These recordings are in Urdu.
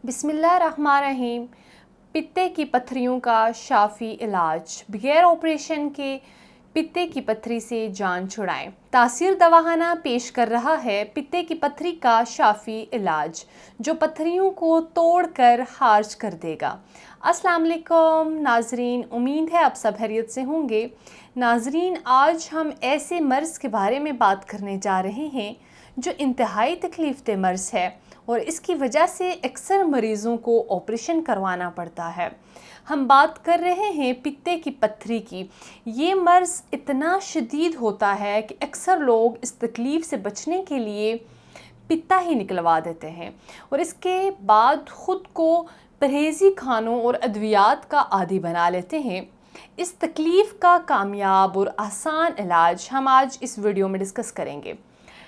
بسم اللہ الرحمن الرحیم۔ پتے کی پتھریوں کا شافی علاج، بغیر آپریشن کے پتے کی پتھری سے جان چھڑائیں۔ تاثیر دواخانہ پیش کر رہا ہے پتے کی پتھری کا شافی علاج، جو پتھریوں کو توڑ کر خارج کر دے گا۔ السلام علیکم ناظرین، امید ہے آپ سب خیریت سے ہوں گے۔ ناظرین، آج ہم ایسے مرض کے بارے میں بات کرنے جا رہے ہیں جو انتہائی تکلیف دہ مرض ہے اور اس کی وجہ سے اکثر مریضوں کو آپریشن کروانا پڑتا ہے۔ ہم بات کر رہے ہیں پتے کی پتھری کی۔ یہ مرض اتنا شدید ہوتا ہے کہ اکثر لوگ اس تکلیف سے بچنے کے لیے پتا ہی نکلوا دیتے ہیں اور اس کے بعد خود کو پرہیزی کھانوں اور ادویات کا عادی بنا لیتے ہیں۔ اس تکلیف کا کامیاب اور آسان علاج ہم آج اس ویڈیو میں ڈسکس کریں گے۔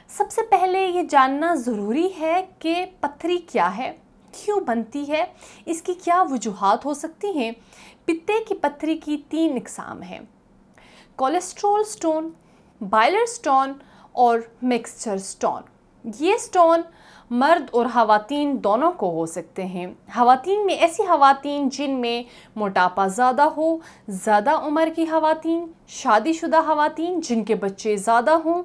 سب سے پہلے یہ جاننا ضروری ہے کہ پتھری کیا ہے، کیوں بنتی ہے، اس کی کیا وجوہات ہو سکتی ہیں۔ پتے کی پتھری کی 3 اقسام ہیں: کولیسٹرول سٹون، بائلر سٹون اور مکسچر سٹون۔ یہ سٹون مرد اور خواتین دونوں کو ہو سکتے ہیں۔ خواتین میں ایسی خواتین جن میں موٹاپا زیادہ ہو، زیادہ عمر کی خواتین، شادی شدہ خواتین جن کے بچے زیادہ ہوں،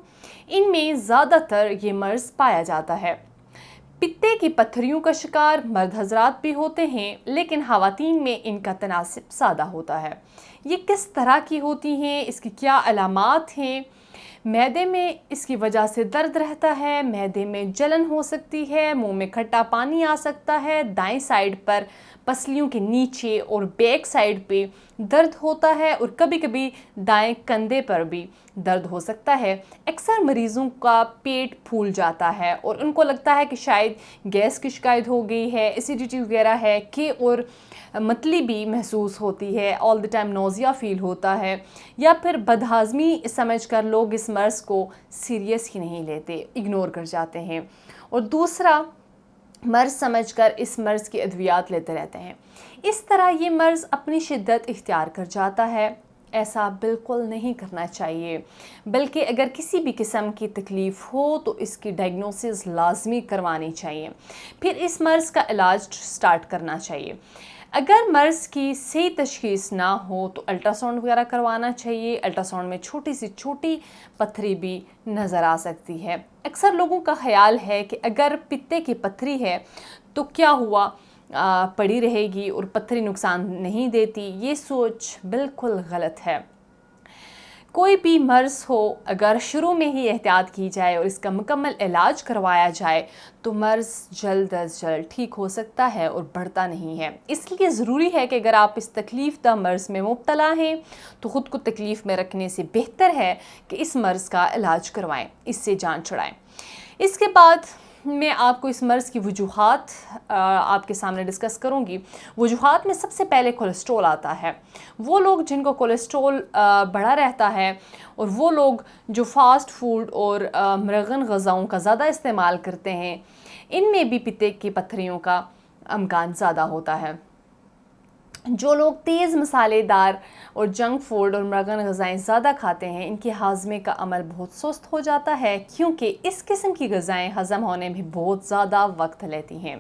ان میں زیادہ تر یہ مرض پایا جاتا ہے۔ پتے کی پتھریوں کا شکار مرد حضرات بھی ہوتے ہیں، لیکن خواتین میں ان کا تناسب زیادہ ہوتا ہے۔ یہ کس طرح کی ہوتی ہیں، اس کی کیا علامات ہیں؟ معدے میں اس کی وجہ سے درد رہتا ہے، معدے میں جلن ہو سکتی ہے، منہ میں کھٹا پانی آ سکتا ہے، دائیں سائیڈ پر پسلیوں کے نیچے اور بیک سائیڈ پہ درد ہوتا ہے اور کبھی کبھی دائیں کندھے پر بھی درد ہو سکتا ہے۔ اکثر مریضوں کا پیٹ پھول جاتا ہے اور ان کو لگتا ہے کہ شاید گیس کی شکایت ہو گئی ہے، ایسیڈیٹی وغیرہ ہے، کہ اور متلی بھی محسوس ہوتی ہے، آل دی ٹائم نوزیا فیل ہوتا ہے، یا پھر بدہضمی سمجھ کر لوگ اس مرض کو سیریس ہی نہیں لیتے، اگنور کر جاتے ہیں اور دوسرا مرض سمجھ کر اس مرض کی ادویات لیتے رہتے ہیں۔ اس طرح یہ مرض اپنی شدت اختیار کر جاتا ہے۔ ایسا بالکل نہیں کرنا چاہیے، بلکہ اگر کسی بھی قسم کی تکلیف ہو تو اس کی ڈائگنوسس لازمی کروانی چاہیے، پھر اس مرض کا علاج سٹارٹ کرنا چاہیے۔ اگر مرض کی صحیح تشخیص نہ ہو تو الٹرا ساؤنڈ وغیرہ کروانا چاہیے۔ الٹرا ساؤنڈ میں چھوٹی سی چھوٹی پتھری بھی نظر آ سکتی ہے۔ اکثر لوگوں کا خیال ہے کہ اگر پتے کی پتھری ہے تو کیا ہوا، پڑی رہے گی اور پتھری نقصان نہیں دیتی۔ یہ سوچ بالکل غلط ہے۔ کوئی بھی مرض ہو، اگر شروع میں ہی احتیاط کی جائے اور اس کا مکمل علاج کروایا جائے تو مرض جلد از جلد ٹھیک ہو سکتا ہے اور بڑھتا نہیں ہے۔ اس لیے ضروری ہے کہ اگر آپ اس تکلیف دہ مرض میں مبتلا ہیں تو خود کو تکلیف میں رکھنے سے بہتر ہے کہ اس مرض کا علاج کروائیں، اس سے جان چھڑائیں۔ اس کے بعد میں آپ کو اس مرض کی وجوہات آپ کے سامنے ڈسکس کروں گی۔ وجوہات میں سب سے پہلے کولیسٹرول آتا ہے۔ وہ لوگ جن کو کولیسٹرول بڑھا رہتا ہے اور وہ لوگ جو فاسٹ فوڈ اور مرغن غذاؤں کا زیادہ استعمال کرتے ہیں، ان میں بھی پتے کی پتھریوں کا امکان زیادہ ہوتا ہے۔ جو لوگ تیز مسالے دار اور جنک فوڈ اور مرغن غذائیں زیادہ کھاتے ہیں، ان کے ہاضمے کا عمل بہت سست ہو جاتا ہے، کیونکہ اس قسم کی غذائیں ہضم ہونے میں بہت زیادہ وقت لیتی ہیں،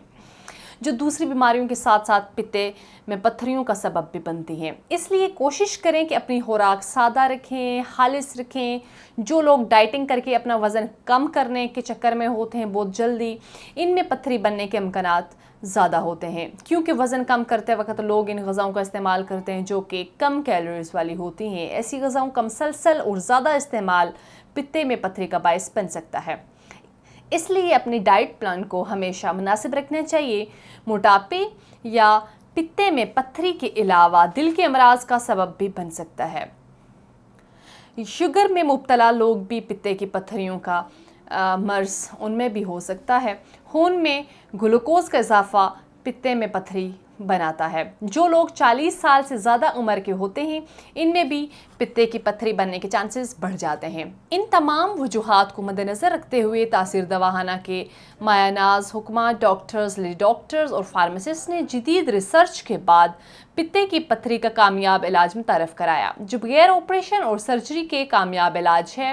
جو دوسری بیماریوں کے ساتھ ساتھ پتے میں پتھریوں کا سبب بھی بنتی ہیں۔ اس لیے کوشش کریں کہ اپنی خوراک سادہ رکھیں، خالص رکھیں۔ جو لوگ ڈائٹنگ کر کے اپنا وزن کم کرنے کے چکر میں ہوتے ہیں بہت جلدی، ان میں پتھری بننے کے امکانات زیادہ ہوتے ہیں، کیونکہ وزن کم کرتے وقت لوگ ان غذاؤں کا استعمال کرتے ہیں جو کہ کم کیلوریز والی ہوتی ہیں۔ ایسی غذاؤں کا مسلسل اور زیادہ استعمال پتے میں پتھری کا باعث بن سکتا ہے۔ اس لیے اپنی ڈائٹ پلان کو ہمیشہ مناسب رکھنا چاہیے۔ موٹاپے یا پتے میں پتھری کے علاوہ دل کے امراض کا سبب بھی بن سکتا ہے۔ شوگر میں مبتلا لوگ بھی پتے کی پتھریوں کا مرض ان میں بھی ہو سکتا ہے۔ خون میں گلوکوز کا اضافہ پتے میں پتھری بناتا ہے۔ جو لوگ 40 سال سے زیادہ عمر کے ہوتے ہیں، ان میں بھی پتے کی پتھری بننے کے چانسز بڑھ جاتے ہیں۔ ان تمام وجوہات کو مد نظر رکھتے ہوئے تاثیر دواخانہ کے مایہ ناز حکماء، ڈاکٹرز، لیڈی ڈاکٹرز اور فارماسسٹ نے جدید ریسرچ کے بعد پتے کی پتھری کا کامیاب علاج متعارف کرایا، جو بغیر آپریشن اور سرجری کے کامیاب علاج ہے۔